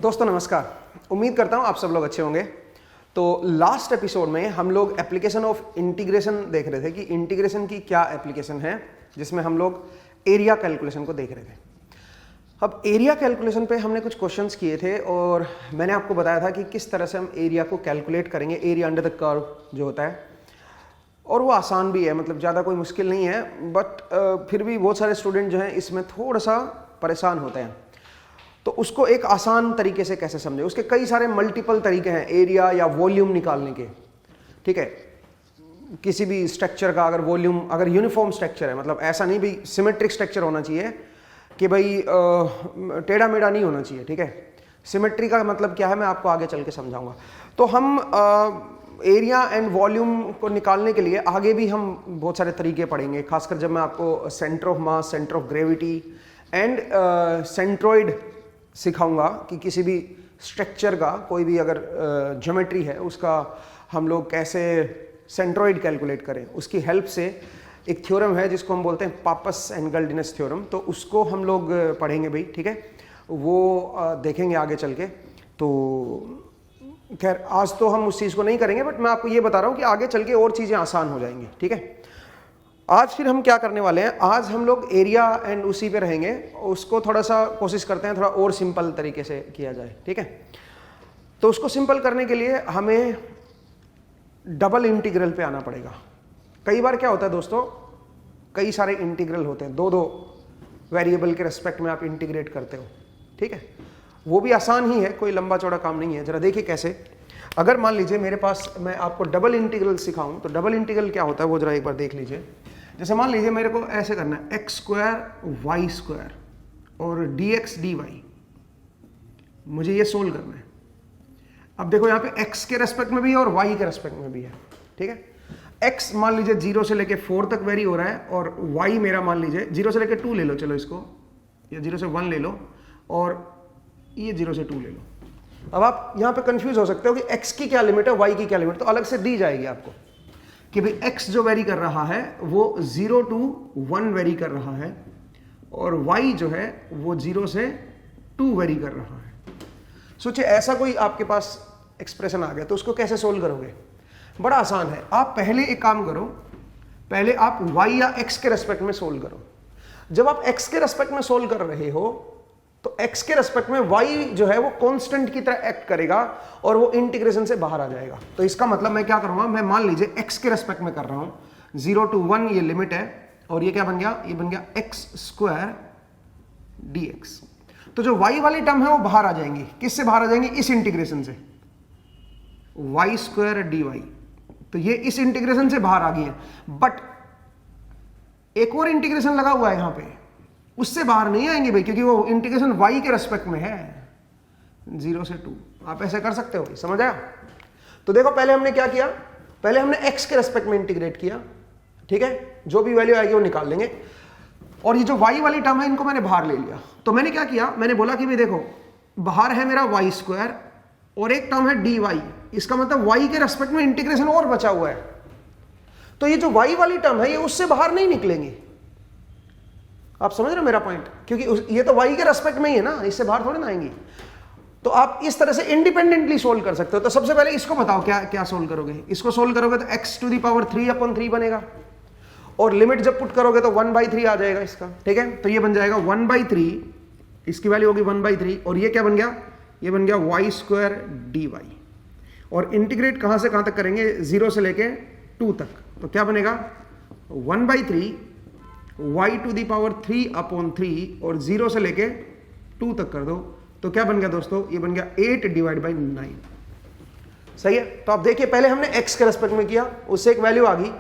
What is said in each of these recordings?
दोस्तों नमस्कार, उम्मीद करता हूँ आप सब लोग अच्छे होंगे। तो लास्ट एपिसोड में हम लोग एप्लीकेशन ऑफ इंटीग्रेशन देख रहे थे कि इंटीग्रेशन की क्या एप्लीकेशन है, जिसमें हम लोग एरिया कैलकुलेशन को देख रहे थे। अब एरिया कैलकुलेशन पे हमने कुछ क्वेश्चंस किए थे और मैंने आपको बताया था कि किस तरह से हम एरिया को कैलकुलेट करेंगे, एरिया अंडर द कर्व जो होता है। और वो आसान भी है, मतलब ज़्यादा कोई मुश्किल नहीं है, बट फिर भी बहुत सारे स्टूडेंट जो हैं इसमें थोड़ा सा परेशान होते हैं। तो उसको एक आसान तरीके से कैसे समझे, उसके कई सारे मल्टीपल तरीके हैं एरिया या वॉल्यूम निकालने के। ठीक है, किसी भी स्ट्रक्चर का अगर वॉल्यूम, अगर यूनिफॉर्म स्ट्रक्चर है, मतलब ऐसा नहीं भाई सिमेट्रिक स्ट्रक्चर होना चाहिए कि भाई टेढ़ा मेढ़ा नहीं होना चाहिए। ठीक है, सिमेट्री का मतलब क्या है मैं आपको आगे चल के समझाऊंगा। तो हम एरिया एंड वॉल्यूम को निकालने के लिए आगे भी हम बहुत सारे तरीके पढ़ेंगे, खासकर जब मैं आपको centre of mass, centre of gravity and centroid सिखाऊंगा कि किसी भी स्ट्रक्चर का कोई भी अगर ज्योमेट्री है उसका हम लोग कैसे सेंट्रोइड कैलकुलेट करें। उसकी हेल्प से एक थ्योरम है जिसको हम बोलते हैं पापस एंड गल्डिनस थ्योरम, तो उसको हम लोग पढ़ेंगे भाई। ठीक है, वो देखेंगे आगे चल के। तो खैर आज तो हम उस चीज़ को नहीं करेंगे, बट मैं आपको ये बता रहा हूँ कि आगे चल के और चीज़ें आसान हो जाएंगी। ठीक है, आज फिर हम क्या करने वाले हैं, आज हम लोग एरिया एंड उसी पे रहेंगे, उसको थोड़ा सा कोशिश करते हैं थोड़ा और सिंपल तरीके से किया जाए। ठीक है, तो उसको सिंपल करने के लिए हमें डबल इंटीग्रल पे आना पड़ेगा। कई बार क्या होता है दोस्तों, कई सारे इंटीग्रल होते हैं, दो वेरिएबल के रेस्पेक्ट में आप इंटीग्रेट करते हो। ठीक है, वो भी आसान ही है, कोई लंबा चौड़ा काम नहीं है। जरा देखिए कैसे, अगर मान लीजिए मेरे पास, मैं आपको डबल इंटीग्रल सिखाऊं तो डबल इंटीग्रल क्या होता है वो जरा एक बार देख लीजिए। जैसे मान लीजिए मेरे को ऐसे करना है एक्स स्क्वायर वाई स्क्वायर और डी एक्स डी वाई, मुझे ये सोल्व करना है। अब देखो यहाँ पे एक्स के रेस्पेक्ट में भी है और वाई के रेस्पेक्ट में भी है। ठीक है, एक्स मान लीजिए 0 से लेके 4 तक वेरी हो रहा है और वाई मेरा मान लीजिए 0 से लेके 2 ले लो, चलो इसको, या 0 से 1 ले लो और ये 0 से 2 ले लो। अब आप यहाँ पे कंफ्यूज हो सकते हो कि x की क्या लिमिट है, y की क्या लिमिट, तो अलग से दी जाएगी आपको कि भाई x जो वेरी कर रहा है वो 0 to 1 वेरी कर रहा है और y जो है वो 0 से 2 वेरी कर रहा है। सोचिए ऐसा कोई आपके पास एक्सप्रेशन आ गया तो उसको कैसे सोल्व करोगे। बड़ा आसान है, आप पहले एक काम करो, पहले आप y या x के रेस्पेक्ट में सोल्व करो। जब आप x के रेस्पेक्ट में सोल्व कर रहे हो तो x के रेस्पेक्ट में y जो है वो कांस्टेंट की तरह एक्ट करेगा और वो इंटीग्रेशन से बाहर आ जाएगा। तो इसका मतलब मैं क्या करूंगा, मैं मान लीजिए x के रेस्पेक्ट में कर रहा हूं, 0 to 1 ये लिमिट है और ये क्या बन गया, ये बन गया एक्स स्क्वायर dx। तो जो y वाली टर्म है वो बाहर आ जाएंगी, किससे बाहर आ जाएंगी, इस इंटीग्रेशन से, वाई स्क्वायर डी वाई। तो ये इस इंटीग्रेशन से बाहर आ गई है, बट एक और इंटीग्रेशन लगा हुआ है यहां पे, उससे बाहर नहीं आएंगे भाई, क्योंकि वो इंटीग्रेशन y के रेस्पेक्ट में है 0 से 2। आप ऐसे कर सकते हो, समझ आया। तो देखो पहले हमने क्या किया, पहले हमने x के रेस्पेक्ट में इंटीग्रेट किया। ठीक है, जो भी वैल्यू आएगी वो निकाल लेंगे और ये जो y वाली टर्म है इनको मैंने बाहर ले लिया। तो मैंने क्या किया, मैंने बोला कि भाई देखो बाहर है मेरा वाई स्क्वायर और एक टर्म है डी वाई, इसका मतलब y के रेस्पेक्ट में इंटीग्रेशन और बचा हुआ है। तो ये जो y वाली टर्म है ये उससे बाहर नहीं निकलेंगी। आप समझ रहे हो मेरा पॉइंट, क्योंकि ये तो y के रेस्पेक्ट में ही है ना, इससे बाहर थोड़ी ना आएंगी। तो आप इस तरह से इंडिपेंडेंटली सोल्व कर सकते हो। तो सबसे पहले इसको बताओ क्या क्या सोल्व करोगे। इसको सोल्व करोगे तो x टू द पावर 3/3 बनेगा और लिमिट जब पुट करोगे तो 1/3 आ जाएगा इसका। ठीक है, तो ये बन जाएगा 1/3, इसकी वैल्यू होगी 1/3 और ये क्या बन गया, ये बन गया वाई स्क्वायर डी वाई। और इंटीग्रेट कहां से कहां तक करेंगे, 0 से लेके 2 तक, तो क्या बनेगा 1/3 y टू दी पावर 3/3 और 0 से लेके 2 तक कर दो, तो क्या बन गया दोस्तों, ये बन गया 8/9। सही है। तो आप देखिए पहले हमने x के रेस्पेक्ट में किया, उससे एक वैल्यू आ गई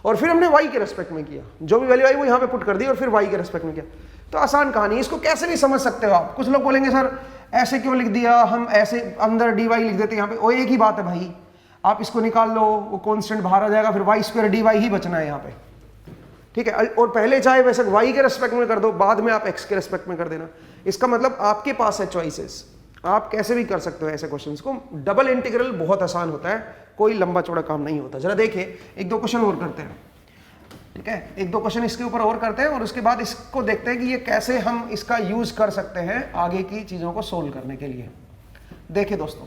और फिर हमने y के रेस्पेक्ट में किया, जो भी वैल्यू आई वो यहां पे पुट कर दी और फिर y के रेस्पेक्ट में किया। तो आसान कहानी, इसको कैसे भी समझ सकते हो आप। कुछ लोग बोलेंगे सर ऐसे क्यों लिख दिया, हम ऐसे अंदर dy लिख देते यहाँ पे, वो एक ही बात है भाई, आप इसको निकाल लो, वो कॉन्स्टेंट बाहर आ जाएगा, फिर वाई स्क्वायर डी वाई ही बचना है यहाँ पे। ठीक है, और पहले चाहे वैसे y के रेस्पेक्ट में कर दो, बाद में आप x के रेस्पेक्ट में कर देना। इसका मतलब आपके पास है चॉइसेस, आप कैसे भी कर सकते हो ऐसे क्वेश्चंस को। डबल इंटीग्रल बहुत आसान होता है, कोई लंबा चौड़ा काम नहीं होता। जरा देखिए एक दो क्वेश्चन और करते हैं। ठीक है, एक दो क्वेश्चन इसके ऊपर और करते हैं और उसके बाद इसको देखते हैं कि ये कैसे हम इसका यूज कर सकते हैं आगे की चीजों को सोल्व करने के लिए। देखिए दोस्तों,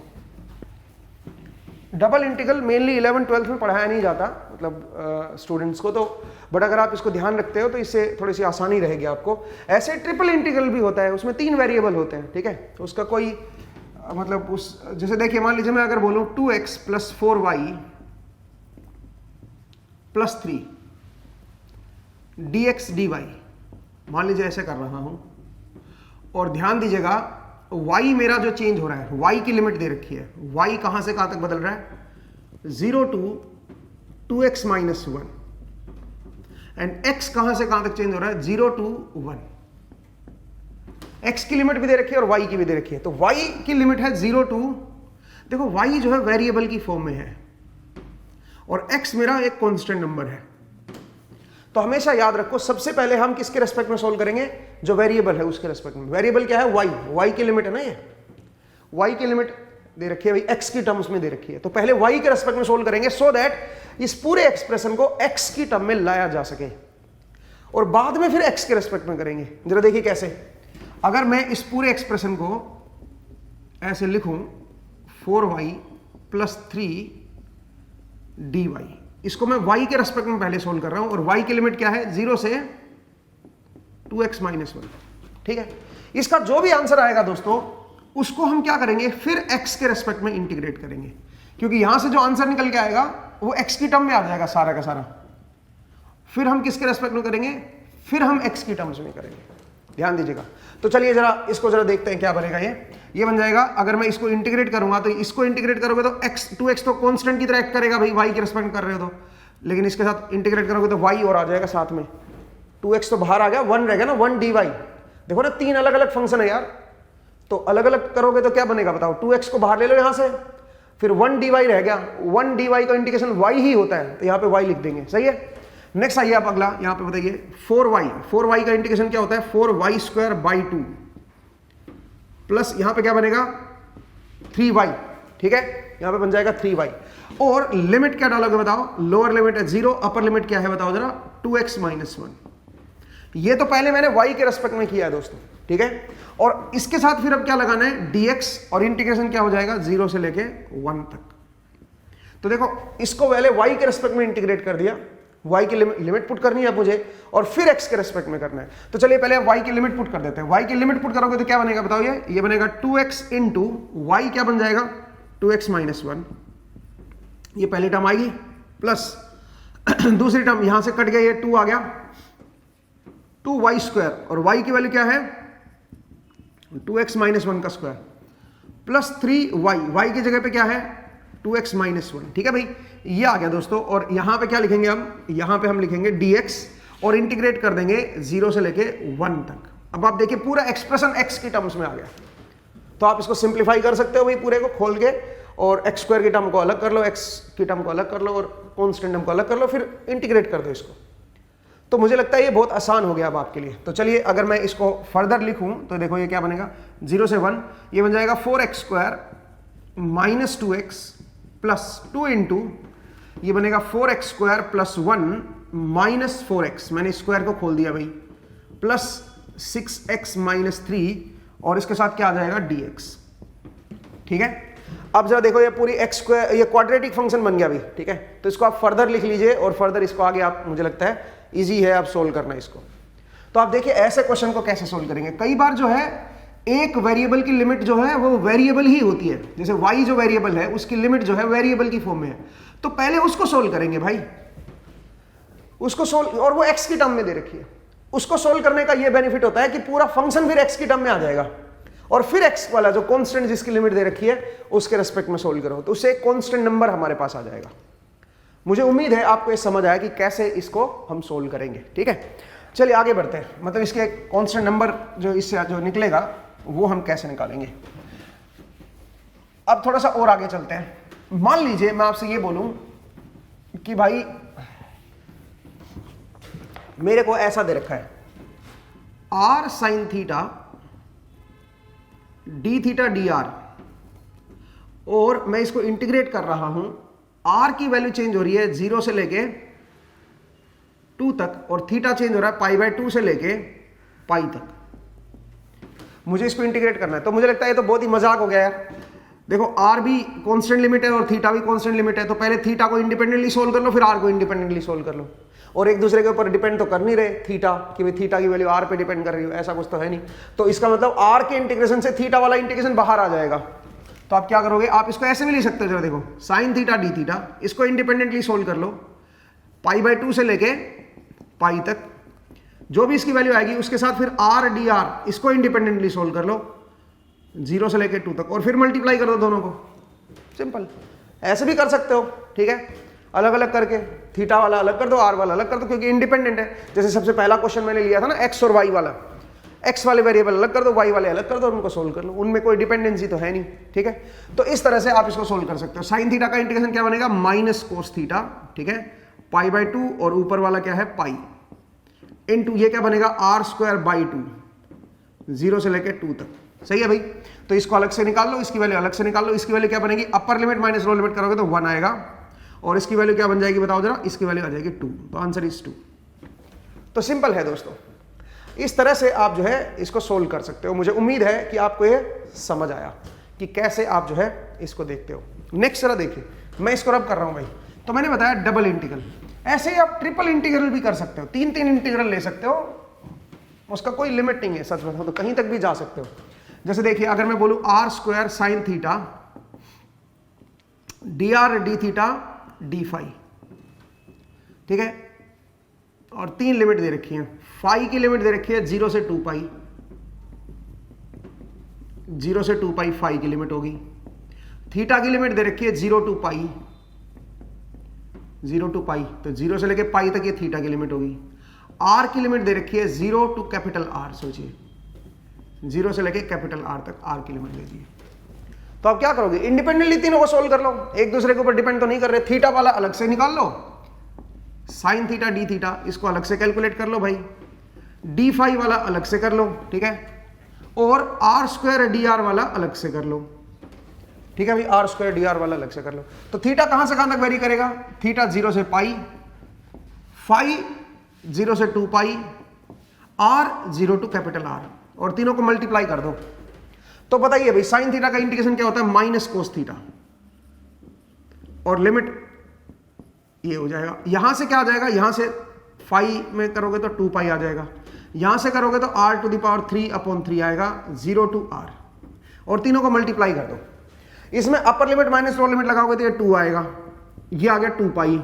डबल इंटीग्रल मेनली 11 12th में पढ़ाया नहीं जाता मतलब स्टूडेंट्स को, तो बट अगर आप इसको ध्यान रखते हो तो इससे थोड़ी सी आसानी रहेगी आपको। ऐसे ट्रिपल इंटीग्रल भी होता है, उसमें 3 वेरिएबल होते हैं, ठीक है, तो उसका कोई मतलब उस जैसे देखिए मान लीजिए मैं अगर बोलूं 2x + 4y + 3 dx dy, मान लीजिए ऐसे कर रहा हूं, और ध्यान दीजिएगा y मेरा जो चेंज हो रहा है, y की लिमिट दे रखी है, y कहां से कहां तक बदल रहा है, 0 to 2x - 1, एंड x कहां से कहां तक चेंज हो रहा है, 0 to 1। x की लिमिट भी दे रखी है और y की भी दे रखी है, तो y की लिमिट है 0 to, देखो y जो है वेरिएबल की फॉर्म में है और x मेरा एक कांस्टेंट नंबर है, तो हमेशा याद रखो सबसे पहले हम किसके रेस्पेक्ट में सोल्व करेंगे, जो वेरिएबल है उसके रेस्पेक्ट में। वेरिएबल क्या है, y की लिमिट है ना, ये y की लिमिट दे रखी है भाई, x की टर्म्स में दे रखी है, तो पहले y के रेस्पेक्ट में सोल्व करेंगे सो दैट इस पूरे एक्सप्रेशन को x की टर्म में लाया जा सके, और बाद में फिर x के रेस्पेक्ट में करेंगे। जरा देखिए कैसे, अगर मैं इस पूरे एक्सप्रेशन को ऐसे लिखूं 4y + 3 dy, इसको मैं y के रेस्पेक्ट में पहले सोल्व कर रहा हूं, और y की लिमिट क्या है, 0 से 2x - 1, ठीक है। इसका जो भी आंसर आएगा दोस्तों उसको हम क्या करेंगे, फिर x के रेस्पेक्ट में इंटीग्रेट करेंगे, क्योंकि यहां से जो आंसर निकल के आएगा वो x की टर्म में आ जाएगा सारा का सारा। फिर हम किसके रेस्पेक्ट में करेंगे, फिर हम x की टर्म्स में करेंगे, ध्यान दीजिएगा। तो चलिए जरा इसको जरा देखते हैं क्या बनेगा। ये बन जाएगा, अगर मैं इसको इंटीग्रेट करूंगा तो इसको इंटीग्रेट करोगे तो x 2x तो कांस्टेंट की तरह एक्ट करेगा भाई, y के रेस्पेक्ट में कर रहे हो तो, लेकिन इसके साथ इंटीग्रेट करोगे तो y और आ जाएगा साथ में, 2x तो बाहर आ गया, 1 रहेगा ना, 1 dy। देखो ना 3 अलग अलग फंक्शन है यार, तो अलग अलग करोगे तो क्या बनेगा बताओ, 2x को बाहर ले लो यहां से, फिर 1 dy रह गया, 1 dy का इंटीग्रेशन y ही होता है, तो यहां पे y लिख देंगे, सही है। नेक्स्ट आइए आप अगला यहां पे बताइए, 4y का इंटीग्रेशन क्या होता है, 4y² / 2 प्लस यहां पे क्या बनेगा 3y, ठीक है, यहां पे बन जाएगा 3y, और लिमिट क्या डालोगे बताओ, लोअर लिमिट है 0, अपर लिमिट क्या है बताओ जरा, 2x - 1। ये तो पहले मैंने y के रेस्पेक्ट में किया है दोस्तों, ठीक है, और इसके साथ फिर अब क्या लगाना है, dx, और इंटीग्रेशन क्या हो जाएगा 0 से लेके 1 तक। तो देखो इसको पहले y के रेस्पेक्ट में इंटीग्रेट कर दिया, y की लिमिट पुट करनी है मुझे, और फिर x के रेस्पेक्ट में करना है। तो चलिए पहले y की लिमिट पुट कर देते हैं। y की लिमिट पुट करोगे तो क्या बनेगा बताओ, ये बनेगा 2x * y, क्या बन जाएगा 2x - 1, ये पहली टर्म आएगी, प्लस दूसरी टर्म यहां से कट गया, ये 2 आ गया, 2y², और y की वैल्यू क्या है 2x - 1 का स्क्वायर, प्लस 3y की जगह पे क्या है 2x - 1, ठीक है भाई, ये आ गया दोस्तों। और यहां पे क्या लिखेंगे हम, यहां पे हम लिखेंगे dx, और इंटीग्रेट कर देंगे 0 से लेके 1 तक। अब आप देखिए पूरा एक्सप्रेशन x की टर्म्स में आ गया, तो आप इसको सिंप्लीफाई कर सकते हो भाई पूरे को खोल के, और x² की टर्म को अलग कर लो, x की टर्म को अलग कर लो, और कांस्टेंट टर्म को अलग कर लो, फिर इंटीग्रेट कर दो इसको। तो मुझे लगता है ये बहुत आसान हो गया अब आपके लिए। तो चलिए अगर मैं इसको फर्दर लिखूं तो देखो ये क्या बनेगा, 0 से 1, ये बन जाएगा 4x² - 2x प्लस 2 इंटू, ये बनेगा 4x² + 1 - 4x, मैंने स्क्वायर को खोल दिया भाई, प्लस 6x - 3, और इसके साथ क्या आ जाएगा dx, ठीक है। अब जरा देखो ये पूरी x², ये क्वाड्रेटिक फंक्शन बन गया भाई, ठीक है, तो इसको आप फर्दर लिख लीजिए, और फर्दर इसको आगे आप, मुझे लगता है इजी है आप सोल्व करना इसको। तो आप देखिए ऐसे क्वेश्चन को कैसे सोल्व करेंगे। कई बार जो है एक वेरिएबल की लिमिट जो है वो वेरिएबल ही होती है, जैसे y जो वेरिएबल है उसकी लिमिट जो है वेरिएबल की फॉर्म में है, तो पहले उसको सोल्व करेंगे भाई, उसको सोल्व, और वो x की टर्म में दे रखी है। उसको सोल्व करने का ये बेनिफिट होता है कि पूरा फंक्शन फिर x की टर्म में आ जाएगा, और फिर x वाला जो कांस्टेंट जिसकी लिमिट दे रखी है उसके रेस्पेक्ट में सोल्व करो, तो उससे एक कांस्टेंट नंबर हमारे पास आ जाएगा। मुझे उम्मीद है आपको ये समझ आया कि कैसे इसको हम सोल्व करेंगे, ठीक है। चलिए आगे बढ़ते हैं, मतलब इसके कांस्टेंट नंबर जो इससे जो निकलेगा वो हम कैसे निकालेंगे। अब थोड़ा सा और आगे चलते हैं। मान लीजिए मैं आपसे ये बोलूं कि भाई मेरे को ऐसा दे रखा है r sin theta d theta dr, और मैं इसको इंटीग्रेट कर रहा हूं, r की वैल्यू चेंज हो रही है 0 से लेके 2 तक, और थीटा चेंज हो रहा है π/2 से लेके पाई तक। मुझे इसको इंटीग्रेट करना है। तो मुझे लगता है ये तो बहुत ही मजाक हो गया यार। देखो आर भी कांस्टेंट लिमिट है और थीटा भी कांस्टेंट लिमिट है, तो पहले थीटा को इंडिपेंडेंटली सोल्व कर लो, फिर आर को इंडिपेंडेंटली सोल्व कर लो। और एक दूसरे के ऊपर डिपेंड तो कर नहीं रहे थीटा कि भाई थीटा की वैल्यू आर पे डिपेंड कर रही हो, ऐसा कुछ तो है नहीं। तो इसका मतलब आर के इंटीग्रेशन से थीटा वाला इंटीग्रेशन बाहर आ जाएगा। तो आप क्या करोगे, आप इसको ऐसे भी ले सकते हो, जरा देखो साइन थीटा डी थीटा, इसको इंडिपेंडेंटली सोल्व कर लो π/2 से लेके पाई तक, जो भी इसकी वैल्यू आएगी उसके साथ फिर आर डी आर, इसको इंडिपेंडेंटली सोल्व कर लो 0 से लेके 2 तक, और फिर मल्टीप्लाई कर दो दोनों को। सिंपल। ऐसे भी कर सकते हो, ठीक है, अलग अलग करके थीटा वाला अलग कर दो, आर वाला अलग कर दो, क्योंकि इंडिपेंडेंट है। जैसे सबसे पहला क्वेश्चन मैंने लिया था ना एक्स और वाई वाला, एक्स वाले वेरिएबल अलग कर दो, वाई वाले अलग कर दो, उनको सोल्व कर लो, उनमें कोई डिपेंडेंसी तो है नहीं, ठीक है। तो इस तरह से आप इसको सोल्व कर सकते हो। साइन थीटा का इंटीग्रेशन क्या बनेगा, माइनस कोस थीटा, ठीक है, π/2, और ऊपर वाला क्या है पाई, इनटू ये क्या बनेगा r²/2, 0 से लेके 2 तक। सही है भाई। तो इसको अलग से निकाल लो, इसकी वैल्यू अलग से निकाल लो। इसकी वैल्यू क्या बनेगी, upper limit minus lower limit करोगे तो 1 आएगा, और इसकी वैल्यू क्या बन जाएगी बताओ जरा, इसकी वैल्यू आ जाएगी 2। तो आंसर इज 2। तो सिंपल है दोस्तों, इस तरह से आप जो है इसको सोल्व कर सकते हो। मुझे उम्मीद है कि आपको ये समझ आया कि कैसे आप जो है इसको देखते हो। नेक्स्ट जरा देखिए, मैं इसको रब कर रहा हूं भाई। तो मैंने बताया डबल इंटीग्रल, ऐसे ही आप ट्रिपल इंटीग्रल भी कर सकते हो, 3 इंटीग्रल ले सकते हो, उसका कोई लिमिट नहीं है। सच बताओ तो कहीं तक भी जा सकते हो। जैसे देखिए अगर मैं बोलूं r² sine theta dr d theta d phi, ठीक है, और 3 लिमिट दे रखी है। फाई की लिमिट दे रखी है 0 से 2 पाई, 0 से 2 पाई फाई की लिमिट होगी। थीटा की लिमिट दे रखी है 0 to पाई, 0 to पाई, तो 0 से लेके पाई तक ये थीटा की लिमिट होगी। आर की लिमिट दे रखी है 0 to कैपिटल आर, सोचिए 0 से लेके कैपिटल आर तक आर की लिमिट दे दी। तो आप क्या करोगे, इंडिपेंडेंटली तीनों को सोल्व कर लो, एक दूसरे के ऊपर डिपेंड तो नहीं कर रहे। थीटा वाला अलग से निकाल लो, साइन थीटा डी थीटा, इसको अलग से कैलकुलेट कर लो भाई। डी फाई वाला अलग से कर लो, ठीक है, और r² dr वाला अलग से कर लो, ठीक है भाई, r² dr वाला अलग से कर लो। तो थीटा कहां से कहां तक वेरी करेगा, थीटा 0 से पाई, फाई 0 से 2 पाई, r 0 to कैपिटल आर, और तीनों को मल्टीप्लाई कर दो। तो बताइए भाई साइन थीटा का इंटीग्रेशन क्या होता है, माइनस कोस थीटा, और लिमिट ये हो जाएगा। यहां से क्या आ जाएगा, यहां से फाई में करोगे तो 2 पाई आ जाएगा, यहां से करोगे तो r⁻³ आएगा 0 to r, और तीनों को मल्टीप्लाई कर दो। इसमें upper limit minus lower limit लगाओगे तो ये 2 आएगा, ये आ गया 2 पाई,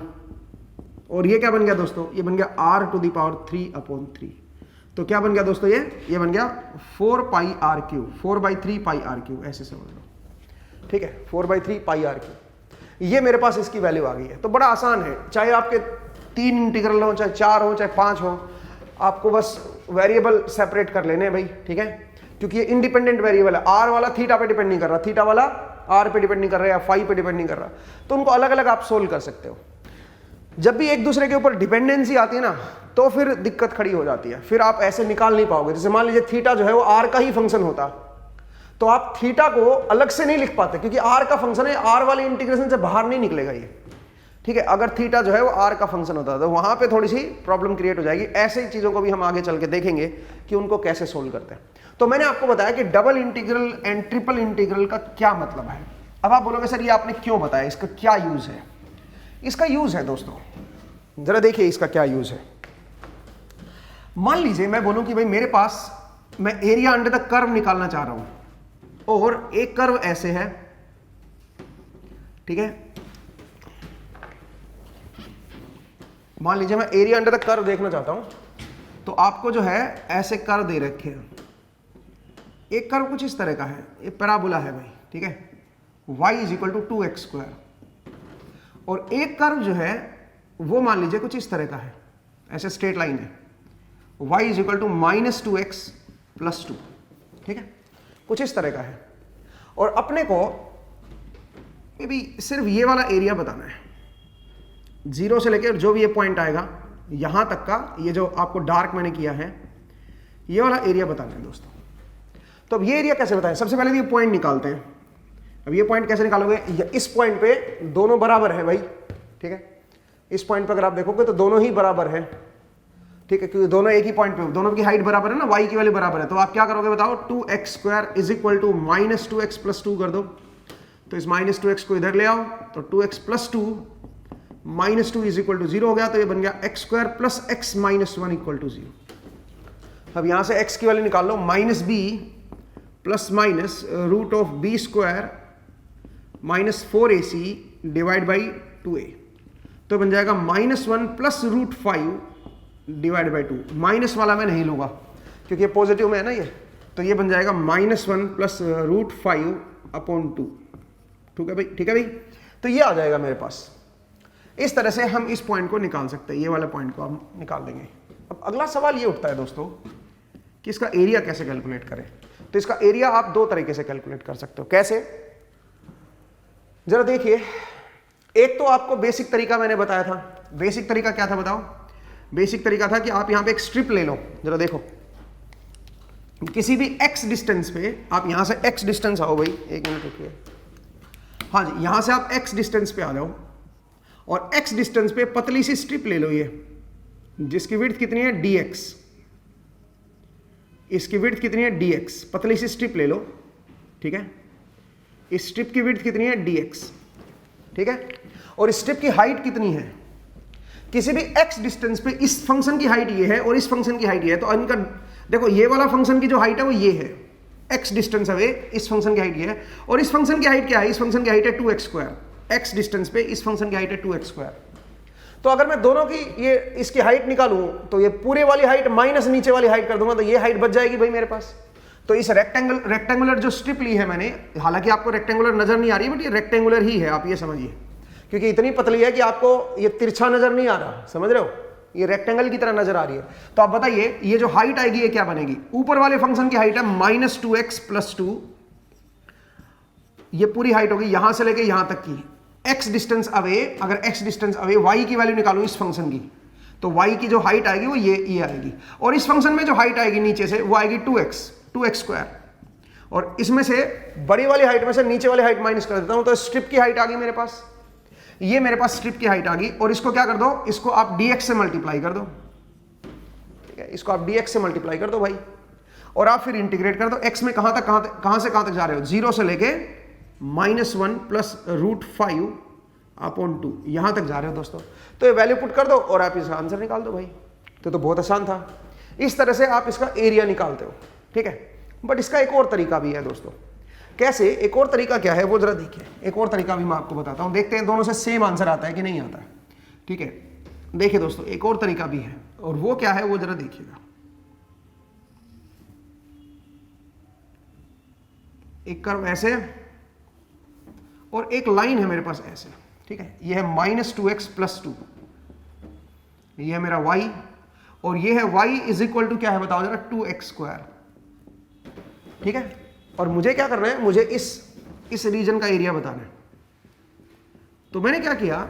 और ये क्या बन गया दोस्तों, ये बन गया r⁻³ तो क्या बन गया दोस्तों, ये बन गया 4πr³, 4/3 πr³, ऐसे समझ लो, ठीक है, 4/3 πr³। ये मेरे पास इसकी वैल्यू आ गई है। तो बड़ा आसान है, चाहे आपके 3 इंटीग्रल हो, चाहे 4 हो, चाहे 5 हो, आपको बस वेरिएबल सेपरेट कर लेने हैं भाई, ठीक है, क्योंकि ये इंडिपेंडेंट वेरिएबल है। आर वाला थीटा पे डिपेंड नहीं कर रहा, थीटा वाला आर पे डिपेंड नहीं कर रहा, या फाई पे डिपेंड नहीं कर रहा, तो उनको अलग अलग आप सोल्व कर सकते हो। जब भी एक दूसरे के ऊपर डिपेंडेंसी आती है ना, तो फिर दिक्कत खड़ी हो जाती है, फिर आप ऐसे निकाल नहीं पाओगे। जैसे मान लीजिए थीटा जो है वो आर का ही फंक्शन होता, तो आप थीटा को अलग से नहीं लिख पाते, क्योंकि आर का फंक्शन है, आर वाले इंटीग्रेशन से बाहर नहीं निकलेगा ये, ठीक है। अगर थीटा जो है वो आर का फंक्शन होता तो वहां पे थोड़ी सी प्रॉब्लम क्रिएट हो जाएगी। ऐसे ही चीजों को भी हम आगे चल के देखेंगे कि उनको कैसे सोल्व करते हैं। तो मैंने आपको बताया कि double integral and triple integral का क्या मतलब है। अब आप बोलोगे सर ये आपने क्यों बताया, इसका क्या यूज है। इसका यूज है दोस्तों, जरा देखिए इसका क्या यूज है। मान लीजिए मैं बोलूं कि भाई मेरे पास, मैं एरिया अंडर द कर्व निकालना चाह रहा हूं, और एक कर्व ऐसे है, ठीक है, मान लीजिए मैं एरिया अंडर द कर्व देखना चाहता हूं, तो आपको जो है ऐसे कर्व दे रखे हैं। एक कर्व कुछ इस तरह का है, ये पैराबोला है भाई, ठीक है, y = 2x², और एक कर्व जो है वो मान लीजिए कुछ इस तरह का है, ऐसे स्ट्रेट लाइन है, y = -2x + 2, ठीक है, कुछ इस तरह का है। और अपने को ये भी सिर्फ ये वाला एरिया बताना है, 0 से लेकर जो भी ये पॉइंट आएगा यहां तक का, ये जो आपको डार्क मैंने किया है, ये वाला एरिया बताना है दोस्तों। तो अब ये एरिया कैसे बताएं, सबसे पहले ये पॉइंट निकालते हैं। अब ये पॉइंट कैसे निकालोगे, इस पॉइंट पे दोनों बराबर है भाई, ठीक है, इस पॉइंट पे अगर आप देखोगे तो दोनों ही बराबर है, ठीक है, क्योंकि दोनों एक ही पॉइंट पे, दोनों की हाइट बराबर है ना, y की वैल्यू बराबर है, तो आप क्या करोगे बताओ, 2x² is equal to -2x + 2 कर दो। तो इस -2x को इधर ले आओ, तो 2x + 2 -2 इज इक्वल टू 0 हो गया, तो ये बन गया x² + x - 1 इक्वल टू 0। अब यहां से x की वैल्यू निकाल लो, -b plus minus √(b² - 4ac divide by 2a, तो बन जाएगा -1 प्लस √5 डिवाइड बाई 2। माइनस वाला मैं नहीं लूंगा क्योंकि ये पॉजिटिव में है ना ये, तो ये बन जाएगा -1 प्लस √5/2। ठीक है भाई, ठीक है भाई, तो ये आ जाएगा मेरे पास। इस तरह से हम इस पॉइंट को निकाल सकते हैं, ये वाले पॉइंट को हम निकाल देंगे। अब अगला सवाल ये उठता है दोस्तों कि इसका एरिया कैसे कैलकुलेट करें। तो इसका एरिया आप दो तरीके से कैलकुलेट कर सकते हो। कैसे, जरा देखिए, एक तो आपको बेसिक तरीका मैंने बताया था। बेसिक तरीका क्या था बताओ? बेसिक तरीका था कि आप यहां पे एक स्ट्रिप ले लो, जरा देखो, किसी भी x डिस्टेंस पे, आप यहां से x डिस्टेंस आओ भाई, एक मिनट रुकिए, हाँ जी, यहां से आप x डिस्टेंस पे आ जाओ और x डिस्टेंस पे पतली सी स्ट्रिप ले लो, ये जिसकी विड्थ कितनी है dx, इसकी विड्थ कितनी है dx, पतली सी स्ट्रिप ले लो, ठीक है, इस स्ट्रिप की विड्थ कितनी है dx, ठीक है, और इस स्ट्रिप की हाइट कितनी है, किसी भी x डिस्टेंस पे इस फंक्शन की हाइट ये है और इस फंक्शन की हाइट ये है, तो इनका देखो, ये वाला फंक्शन की जो हाइट है वो ये है, x डिस्टेंस अवे, इस फंक्शन की हाइट ये है, और इस फंक्शन की हाइट क्या है, इस फंक्शन की हाइट है 2x², x डिस्टेंस पे इस फंक्शन की हाइट है 2x²। तो अगर मैं दोनों की ये इसकी हाइट निकालूं तो ये पूरे वाली हाइट माइनस नीचे वाली हाइट कर दूंगा, तो ये हाइट बच जाएगी भाई मेरे पास। तो इस रेक्टेंगुलर जो स्ट्रिप ली है मैंने, हालांकि आपको रेक्टेंगुलर नजर नहीं आ रही, बट ये रेक्टेंगुलर ही है, आप ये समझिए, क्योंकि इतनी पतली है कि आपको ये तिरछा नजर नहीं आ रहा, समझ रहे हो, ये रेक्टेंगल की तरह नजर आ रही है। तो आप बताइए ये जो हाइट आएगी ये क्या बनेगी, ऊपर वाले फंक्शन की हाइट है -2x + 2, ये पूरी हाइट होगी यहां से लेके यहां तक की, x डिस्टेंस अवे, अगर x डिस्टेंस अवे y की वैल्यू निकालूं इस फंक्शन की, तो y की जो हाइट आएगी वो ये आएगी, और इस फंक्शन में जो हाइट आएगी नीचे से वो आएगी 2x², और इसमें से बड़ी वाली हाइट में से नीचे वाली हाइट माइनस कर देता हूं, तो स्ट्रिप की हाइट आ गई मेरे पास, ये मेरे पास स्ट्रिप की हाइट आ गई, और इसको क्या कर दो, इसको आप dx से मल्टीप्लाई कर दो, ठीक है, इसको आप dx से मल्टीप्लाई कर दो भाई, और आप फिर इंटीग्रेट कर दो, x में कहां से कहां तक जा रहे हो, 0 से लेके -1 प्लस √5/2 यहां तक जा रहे हो दोस्तों। तो ये वैल्यू पुट कर दो और आप इसका आंसर निकाल दो भाई। तो बहुत आसान था। इस तरह से आप इसका एरिया निकालते हो, ठीक है। बट इसका एक और तरीका भी है दोस्तों। कैसे? एक और तरीका क्या है वो जरा देखिए, एक और तरीका भी मैं आपको बताता हूं, देखते हैं दोनों से सेम आंसर आता है कि नहीं आता है, ठीक है। देखिए दोस्तों, एक और तरीका भी है, और वो क्या है वो जरा देखिएगा। एक कर्व ऐसे और एक लाइन है मेरे पास ऐसे, ठीक है, ये है -2x + 2, ये है मेरा y, और ये है y = क्या है बताओ जरा, 2x², ठीक है। और मुझे क्या करना है, मुझे इस रीजन का एरिया बताना है। तो मैंने क्या किया,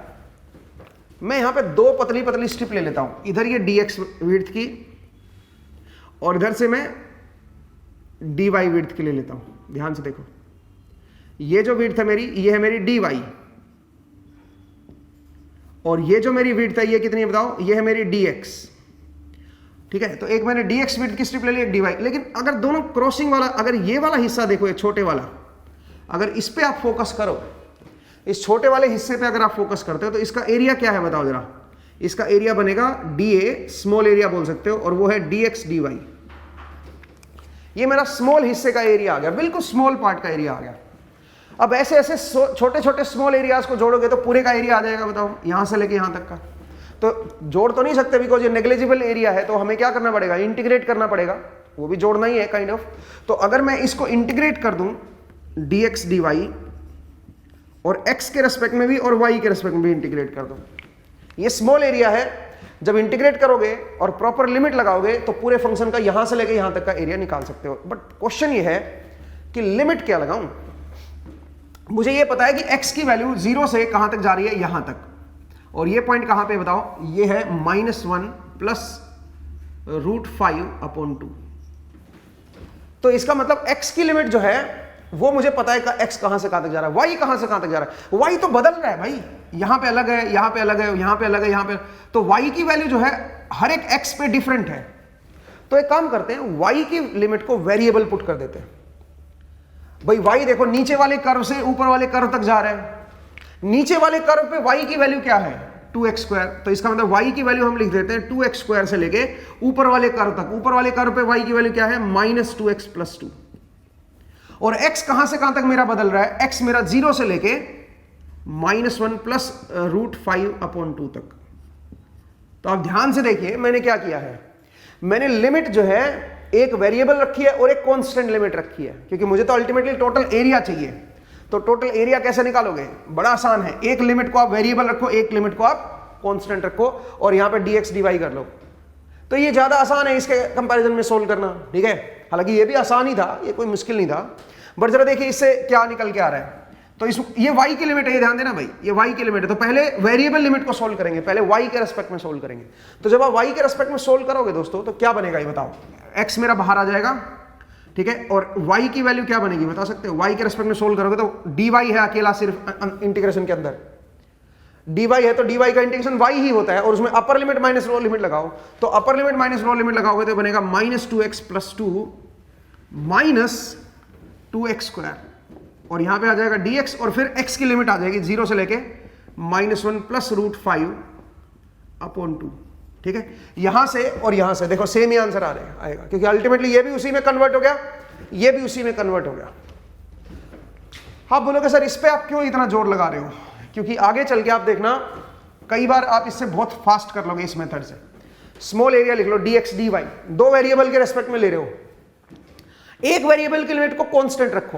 मैं यहां पे दो पतली पतली स्ट्रिप ले लेता हूं, इधर ये dx विड्थ की और इधर से मैं dy विड्थ की ले लेता हूं। ध्यान से देखो, ये जो विड्थ है मेरी, ये है मेरी dy, और ये जो मेरी विड्थ है ये कितनी है बताओ, ये है मेरी dx, ठीक है। तो एक मैंने dx विड्थ की स्ट्रिप ले ली, एक dy, लेकिन अगर दोनों क्रॉसिंग वाला, अगर ये वाला हिस्सा देखो, ये छोटे वाला, अगर इस पे आप फोकस करो, इस छोटे वाले हिस्से पे अगर आप फोकस करते हो, तो इसका एरिया क्या है बताओ जरा। इसका एरिया बनेगा dA, स्मॉल एरिया बोल सकते हो, और वो है dx dy। ये मेरा स्मॉल हिस्से का एरिया आ गया, बिल्कुल स्मॉल पार्ट का एरिया आ गया। अब ऐसे ऐसे छोटे छोटे स्मॉल एरियाज को जोड़ोगे तो पूरे का एरिया आ जाएगा, बताओ, यहां से लेके यहां तक का। तो जोड़ तो नहीं सकते बिकॉज ये नेग्लिजिबल एरिया है, तो हमें क्या करना पड़ेगा, इंटीग्रेट करना पड़ेगा, वो भी जोड़ना ही है काइंड ऑफ। तो अगर मैं इसको इंटीग्रेट कर दूं dx dy, और x के रेस्पेक्ट में भी और y के रेस्पेक्ट में भी इंटीग्रेट कर दूं, ये स्मॉल एरिया है। जब इंटीग्रेट करोगे और प्रॉपर लिमिट लगाओगे तो पूरे फंक्शन का यहां से लेके यहां तक का एरिया निकाल सकते हो। बट क्वेश्चन ये है कि लिमिट क्या लगाऊं। मुझे ये पता है कि x की वैल्यू 0 से कहां तक जा रही है, यहां तक, और ये पॉइंट कहां पे बताओ, ये है -1 प्लस √5/2। तो इसका मतलब x की लिमिट जो है वो मुझे पता है कि x कहां से कहां तक जा रहा है, y कहां से कहां तक जा रहा है। y तो बदल रहा है भाई, यहां पे अलग है, यहां पे अलग है, यहां पे अलग है, यहां पे, तो y की वैल्यू जो है हर एक x पे डिफरेंट है। तो एक काम करते हैं, y की लिमिट को वेरिएबल पुट कर देते हैं। भाई y देखो नीचे वाले कर्व से ऊपर वाले कर्व तक जा रहा है, नीचे वाले कर्व पे y की वैल्यू क्या है 2x², तो इसका मतलब y की वैल्यू हम लिख देते हैं 2x² से लेके ऊपर वाले कर्व तक। ऊपर वाले कर्व पे y की वैल्यू क्या है -2x+2। और x कहां से कहां तक मेरा बदल रहा है, x मेरा 0 से लेके -1 प्लस √5/2 तक। तो आप ध्यान से देखिए मैंने क्या किया है, मैंने लिमिट जो है एक वेरिएबल रखी है और एक कांस्टेंट लिमिट रखी है, क्योंकि मुझे तो अल्टीमेटली टोटल एरिया चाहिए। तो टोटल एरिया कैसे निकालोगे, बड़ा आसान है, एक लिमिट को आप वेरिएबल रखो, एक लिमिट को आप कांस्टेंट रखो और यहां पे dx dy कर लो। तो ये ज्यादा आसान है इसके कंपैरिजन में सोल्व करना, ठीक है। हालांकि ये भी आसान ही था, ये कोई मुश्किल नहीं था, बट जरा देखिए इससे क्या निकल के आ रहा है। तो ये y की लिमिट है, ये ध्यान देना भाई, ये y की लिमिट है। तो पहले वेरिएबल लिमिट को सोल्व करेंगे, पहले y के रेस्पेक्ट में सोल्व करेंगे। तो जब आप y के रेस्पेक्ट में सोल्व करोगे दोस्तों तो क्या बनेगा ये बताओ, x मेरा बाहर आ जाएगा, ठीक है, और y की वैल्यू क्या बनेगी बता सकते हो। y के रेस्पेक्ट में सोल्व करोगे तो dy है अकेला सिर्फ इंटीग्रेशन के अंदर, dy है तो dy का इंटीग्रेशन y ही होता है, और उसमें upper limit minus lower limit लगाओ, तो upper limit minus lower limit लगाओगे तो बनेगा -2x+2 -2x², और यहां पे आ जाएगा dx, और फिर x की लिमिट आ जाएगी 0 से लेके -1 प्लस √5/2, ठीक है। यहां से और यहां से देखो सेम ही आंसर आएगा, क्योंकि अल्टीमेटली ये भी उसी में कन्वर्ट हो गया, ये भी उसी में कन्वर्ट हो गया। आप बोलोगे सर इस पे आप क्यों इतना जोर लगा रहे हो, क्योंकि आगे चल के आप देखना कई बार आप इससे बहुत फास्ट कर लोगे इस मेथड से। स्मॉल एरिया लिख लो dx dy, दो वेरिएबल के रेस्पेक्ट में ले रहे हो, एक वेरिएबल की लिमिट को कांस्टेंट रखो।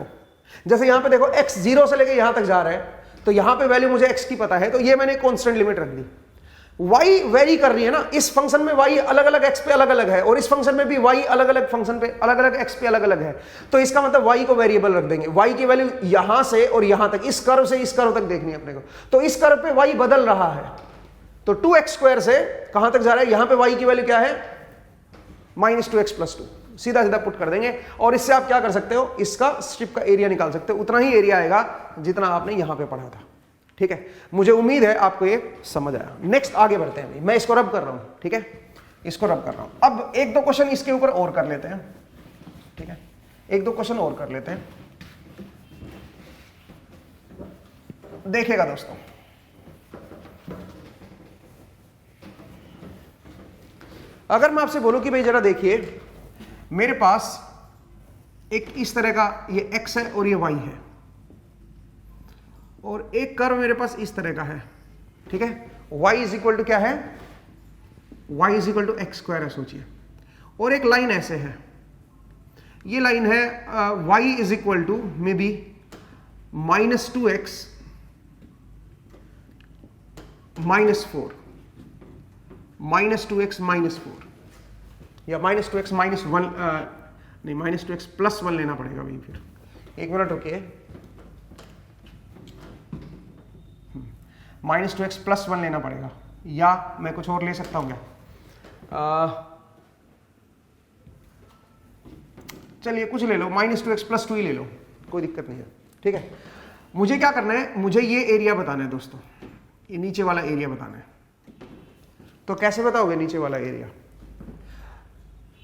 जैसे यहां पे देखो x 0 से लेके यहां तक जा रहा है, तो यहां पे वैल्यू मुझे x की पता है, तो ये मैंने कांस्टेंट लिमिट रख दी। y वेरी कर रही है ना, इस फंक्शन में y अलग अलग x पे अलग अलग है, और इस फंक्शन में भी y अलग अलग फंक्शन पे अलग अलग x पे अलग अलग है। तो इसका मतलब y को वेरिएबल रख देंगे, y की वैल्यू यहां से और यहां तक, इस कर्व से इस कर्व तक देखनी है अपने को। तो इस कर्व पे y बदल रहा है, तो 2x² से कहां तक जा रहा है, यहां पे y की वैल्यू क्या है -2x+2, सीधा सीधा पुट कर देंगे। और इससे आप क्या कर सकते हो, इसका स्ट्रिप का एरिया निकाल सकते हो, उतना ही एरिया आएगा जितना आपने यहां पे पढ़ा था, ठीक है। मुझे उम्मीद है आपको ये समझ आया। नेक्स्ट आगे बढ़ते हैं, मैं इसको रब कर रहा हूं, ठीक है, इसको रब कर रहा हूं। अब एक दो क्वेश्चन इसके ऊपर और कर लेते हैं, ठीक है, एक दो क्वेश्चन और कर लेते हैं। देखिएगा दोस्तों, अगर मैं आपसे बोलूं कि भाई जरा देखिए, मेरे पास एक इस तरह का ये x है और ये y है, और एक कर्व मेरे पास इस तरह का है, ठीक है, y इज इक्वल टू क्या है, y is equal to x² है सोचिए, और एक लाइन ऐसे है, ये लाइन है y is equal to may be -2x -4, -2x -4, या -2x -1, नहीं -2x +1 लेना पड़ेगा भाई। फिर एक मिनट रुकिए, -2x +1 लेना पड़ेगा, या मैं कुछ और ले सकता हूं क्या, चलिए कुछ ले लो, -2x +2 ही ले लो, कोई दिक्कत नहीं है, ठीक है। मुझे क्या करना है, मुझे ये एरिया बताना है दोस्तों, ये नीचे वाला एरिया बताना है। तो कैसे बताओगे नीचे वाला एरिया,